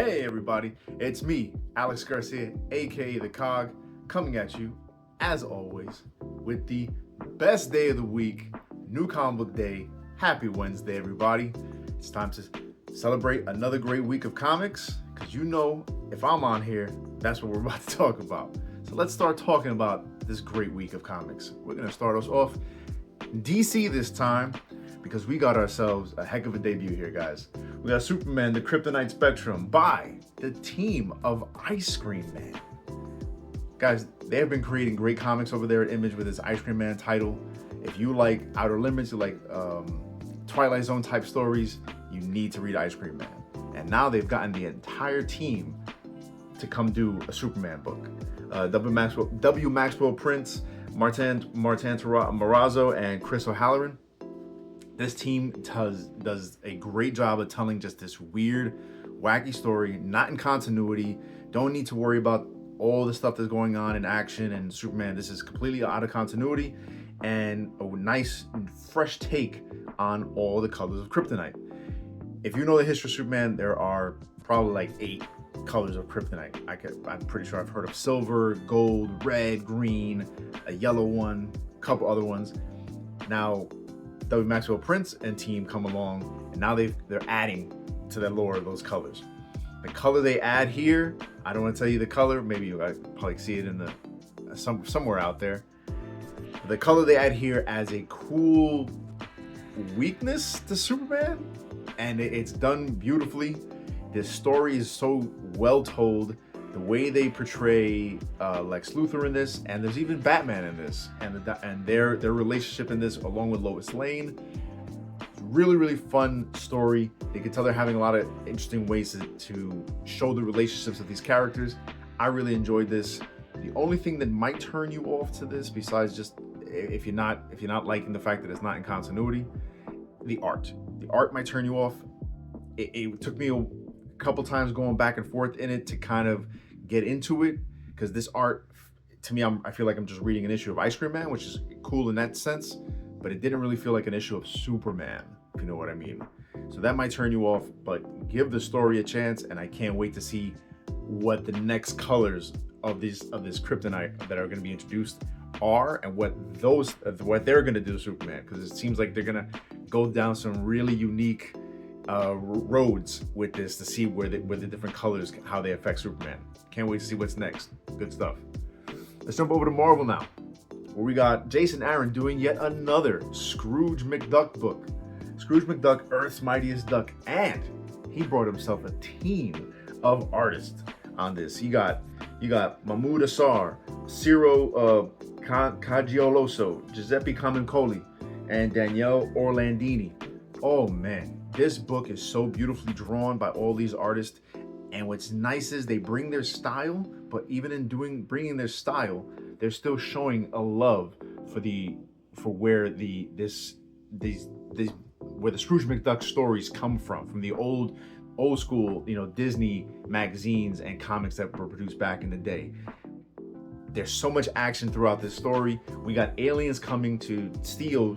Hey everybody, it's me, Alex Garcia, aka the COG, coming at you, as always, with the best day of the week, New Comic Book Day. Happy Wednesday, everybody. It's time to celebrate another great week of comics, because you know, if I'm on here, that's what we're about to talk about. So let's start talking about this great week of comics. We're going to start us off DC this time, because we got ourselves a heck of a debut here, guys. We got Superman, the Kryptonite Spectrum by the team of Ice Cream Man. Guys, they have been creating great comics over there at Image with this Ice Cream Man title. If you like Outer Limits, you like Twilight Zone type stories, you need to read Ice Cream Man. And now they've gotten the entire team to come do a Superman book. W. Maxwell Prince, Martin Morazzo, and Chris O'Halloran. This team does a great job of telling just this weird, wacky story, not in continuity. Don't need to worry about all the stuff that's going on in action and Superman. This is completely out of continuity and a nice, fresh take on all the colors of Kryptonite. If you know the history of Superman, there are probably like 8 colors of Kryptonite. I'm pretty sure I've heard of silver, gold, red, green, a yellow one, a couple other ones. Now, W. Maxwell Prince and team come along, and now they're adding to that lore of those colors. The color they add here, I don't want to tell you the color. Maybe you guys probably see it in the somewhere out there. The color they add here adds a cool weakness to Superman, and it's done beautifully. This story is so well told. The way they portray Lex Luthor in this, and there's even Batman in this, and their relationship in this, along with Lois Lane. Really, really fun story. You can tell they're having a lot of interesting ways to show the relationships of these characters. I really enjoyed this. The only thing that might turn you off to this, besides just if you're not liking the fact that it's not in continuity, the art. The art might turn you off. It took me a couple times going back and forth in it to kind of get into it, because this art, to me, I feel like I'm just reading an issue of Ice Cream Man, which is cool in that sense, but it didn't really feel like an issue of Superman, if you know what I mean. So that might turn you off, but give the story a chance, and I can't wait to see what the next colors of this Kryptonite that are going to be introduced are, and what they're going to do to Superman, because it seems like they're going to go down some really unique roads with this to see where the different colors, how they affect Superman. Can't wait to see what's next. Good stuff. Let's jump over to Marvel now, where we got Jason Aaron doing yet another Scrooge McDuck book. Scrooge McDuck, Earth's Mightiest Duck, and he brought himself a team of artists on this. You got Mahmoud Assar, Ciro Cagioloso, Giuseppe Camuncoli, and Danielle Orlandini. Oh man, this book is so beautifully drawn by all these artists, and what's nice is they bring their style, but even in bringing their style, they're still showing a love for where the Scrooge McDuck stories come from the old school, Disney magazines and comics that were produced back in the day. There's so much action throughout this story. We got aliens coming to steal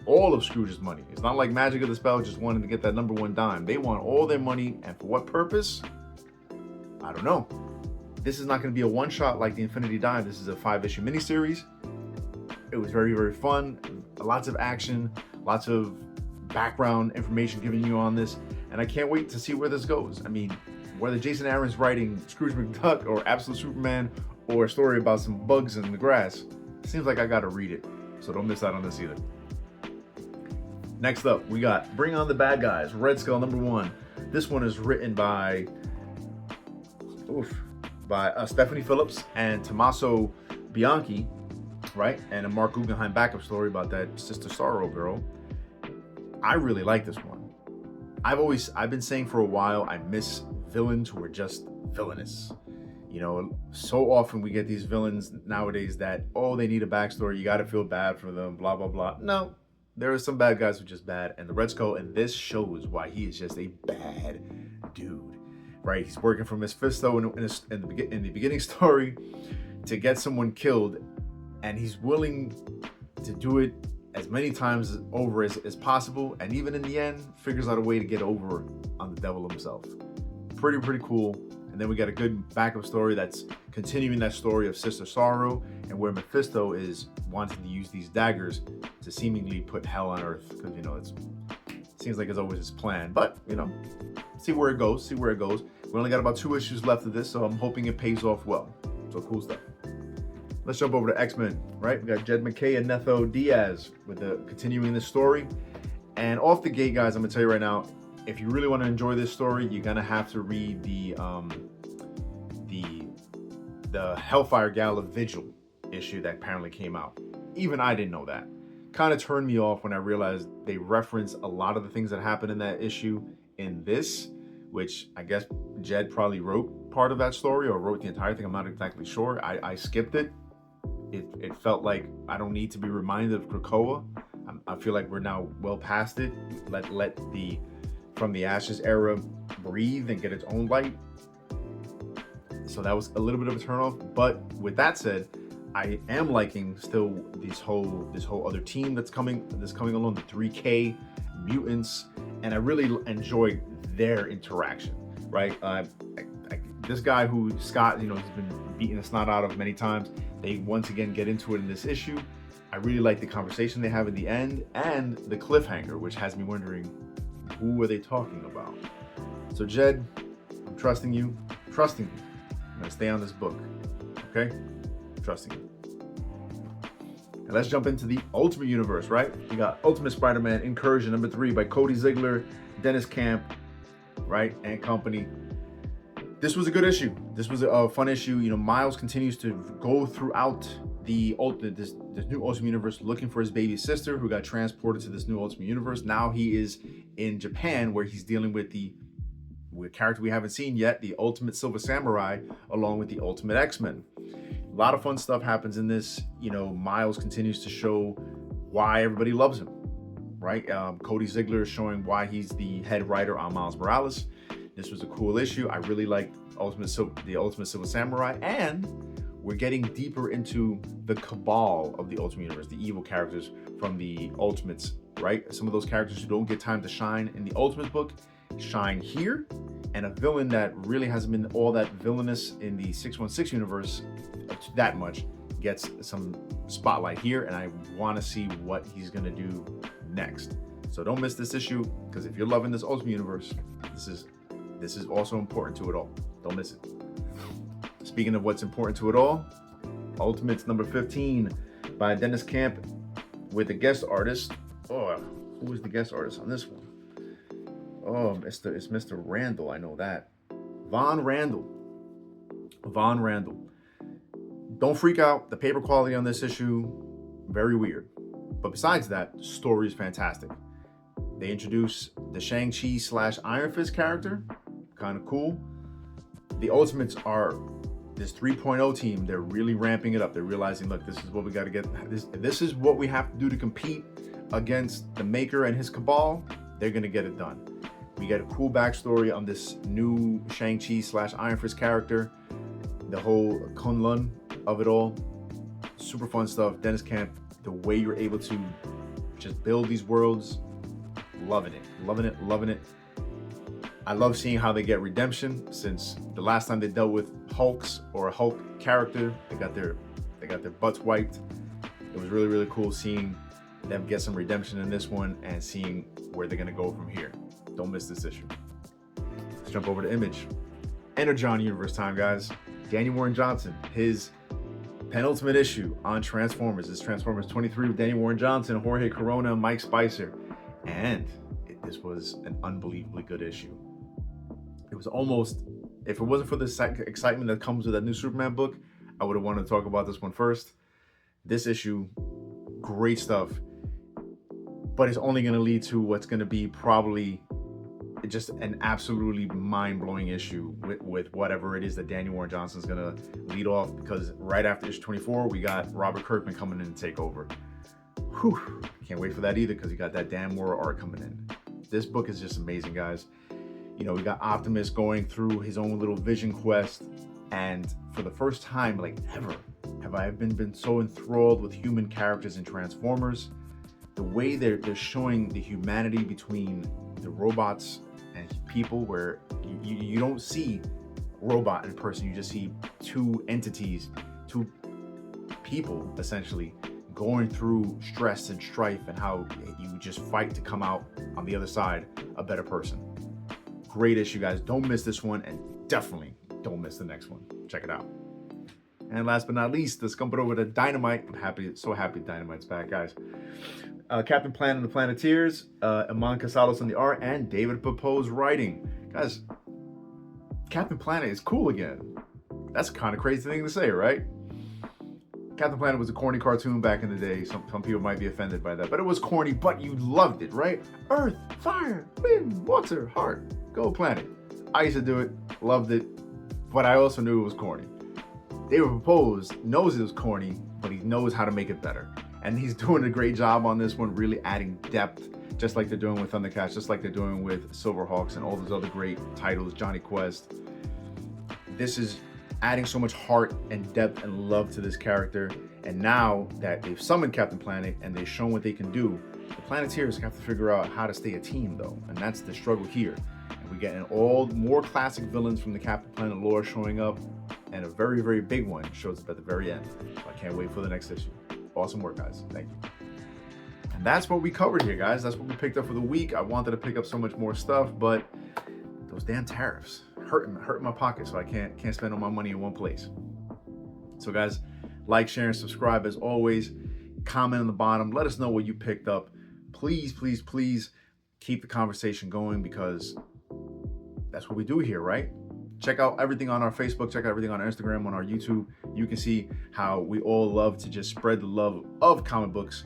all of Scrooge's money. It's not like Magic of the Spell just wanted to get that number 1 dime. They want all their money, and for what purpose? I don't know. This is not going to be a one-shot like the Infinity Dime. This is a 5-issue miniseries. It was very, very fun. Lots of action, lots of background information giving you on this, and I can't wait to see where this goes. I mean, whether Jason Aaron's writing Scrooge McDuck or Absolute Superman or a story about some bugs in the grass, it seems like I got to read it. So don't miss out on this either. Next up, we got Bring On the Bad Guys, Red Skull #1. This one is written by Stephanie Phillips and Tommaso Bianchi, right? And a Mark Guggenheim backup story about that Sister Sorrow girl. I really like this one. I've been saying for a while, I miss villains who are just villainous. So often we get these villains nowadays that, they need a backstory, you gotta feel bad for them, blah, blah, blah. No. There are some bad guys who are just bad, and the Red Skull in this shows why he is just a bad dude, right? He's working for Mephisto in the beginning story to get someone killed, and he's willing to do it as many times over as possible, and even in the end, figures out a way to get over on the devil himself. pretty cool. And then we got a good backup story that's continuing that story of Sister Sorrow, and where Mephisto is wanting to use these daggers to seemingly put hell on earth, because it seems like it's always his plan. But see where it goes. We only got about 2 issues left of this, so I'm hoping it pays off well. So cool stuff. Let's jump over to X-Men, right? We got Jed MacKay and Netho Diaz with the continuing this story. And off the gate, guys, I'm gonna tell you right now, if you really want to enjoy this story, you're gonna have to read the Hellfire Gala Vigil issue that apparently came out. Even I didn't know that. Kind of turned me off when I realized they reference a lot of the things that happened in that issue in this, which I guess Jed probably wrote part of that story or wrote the entire thing. I'm not exactly sure. I skipped it. It felt like I don't need to be reminded of Krakoa. I feel like we're now well past it. Let the From the Ashes era breathe and get its own light. So that was a little bit of a turnoff. But with that said, I am liking still this whole other team that's coming along, the 3K mutants, and I really enjoyed their interaction. Right, this guy who Scott, he's been beating the snot out of many times. They once again get into it in this issue. I really like the conversation they have at the end and the cliffhanger, which has me wondering, who are they talking about? So Jed, I'm trusting you. I'm gonna stay on this book, okay? I'm trusting you. And let's jump into the Ultimate Universe, right? We got Ultimate Spider-Man Incursion number 3 by Cody Ziegler, Dennis Camp, right, and company. This was a good issue. This was a fun issue. Miles continues to go throughout this new Ultimate Universe looking for his baby sister who got transported to this new Ultimate Universe. Now he is in Japan, where he's dealing with a character we haven't seen yet, the Ultimate Silver Samurai, along with the Ultimate X-Men. A lot of fun stuff happens in this. Miles continues to show why everybody loves him, right? Cody Ziegler is showing why he's the head writer on Miles Morales. This was a cool issue. I really liked the Ultimate Silver Samurai, and we're getting deeper into the cabal of the Ultimate Universe, the evil characters from the Ultimates, right? Some of those characters who don't get time to shine in the Ultimate book shine here, and a villain that really hasn't been all that villainous in the 616 universe that much gets some spotlight here, and I want to see what he's going to do next. So don't miss this issue, because if you're loving this Ultimate Universe, this is also important to it all. Don't miss it. Speaking of what's important to it all, Ultimates number 15 by Dennis Camp with a guest artist. Oh, who is the guest artist on this one? Oh, it's Mr. Randall. I know that. Von Randall. Don't freak out. The paper quality on this issue, very weird. But besides that, the story is fantastic. They introduce the Shang-Chi / Iron Fist character. Kind of cool. The Ultimates are this 3.0 team. They're really ramping it up. They're realizing, look, this is what we got to get. This is what we have to do to compete against the Maker and his cabal. They're going to get it done. We get a cool backstory on this new Shang-Chi / Iron Fist character. The whole Kunlun of it all. Super fun stuff. Dennis Camp, the way you're able to just build these worlds. Loving it. I love seeing how they get redemption, since the last time they dealt with Hulks or a Hulk character, they got their butts wiped. It was really cool seeing them get some redemption in this one and seeing where they're gonna go from here. Don't miss this issue. Let's jump over to Image. Energon Universe time, guys. Danny Warren Johnson, his penultimate issue on Transformers. It's Transformers 23 with Danny Warren Johnson, Jorge Corona, Mike Spicer. And this was an unbelievably good issue. It was almost, if it wasn't for the excitement that comes with that new Superman book, I would have wanted to talk about this one first. This issue, great stuff. But it's only going to lead to what's going to be probably just an absolutely mind-blowing issue with whatever it is that Danny Warren Johnson's going to lead off, because right after issue 24, we got Robert Kirkman coming in to take over. Whew, can't wait for that either, because he got that Dan Mora art coming in. This book is just amazing, guys. We got Optimus going through his own little vision quest, and for the first time, like ever, have I been so enthralled with human characters in Transformers. The way they're showing the humanity between the robots and people where you don't see robot in person. You just see two entities, two people essentially going through stress and strife, and how you just fight to come out on the other side a better person. Great issue, guys. Don't miss this one, and definitely don't miss the next one. Check it out. And last but not least, let's jump it over to Dynamite. I'm so happy Dynamite's back, guys. Captain Planet and the Planeteers, Iman Casados on the art, and David Papo's writing. Guys, Captain Planet is cool again. That's a kind of crazy thing to say, right? Captain Planet was a corny cartoon back in the day. Some people might be offended by that, but it was corny, but you loved it, right? Earth, fire, wind, water, heart, go planet. I used to do it, loved it, but I also knew it was corny. David Pepose knows it was corny, but he knows how to make it better. And he's doing a great job on this one, really adding depth, just like they're doing with Thundercats, just like they're doing with Silverhawks and all those other great titles, Johnny Quest. This is adding so much heart and depth and love to this character. And now that they've summoned Captain Planet and they've shown what they can do, the Planeteers have to figure out how to stay a team though. And that's the struggle here. And we're getting all more classic villains from the Captain Planet lore showing up. And a very, very big one shows up at the very end. So I can't wait for the next issue. Awesome work, guys. Thank you. And that's what we covered here, guys. That's what we picked up for the week. I wanted to pick up so much more stuff, but those damn tariffs hurting my pocket, so I can't spend all my money in one place. So guys, like, share, and subscribe as always. Comment on the bottom. Let us know what you picked up. Please, please, please keep the conversation going, because that's what we do here, right? Check out everything on our Facebook. Check out everything on our Instagram, on our YouTube. You can see how we all love to just spread the love of comic books,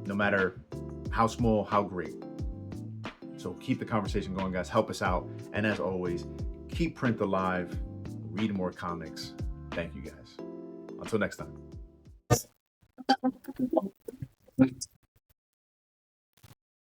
no matter how small, how great. So keep the conversation going, guys. Help us out. And as always, keep print alive. Read more comics. Thank you, guys. Until next time.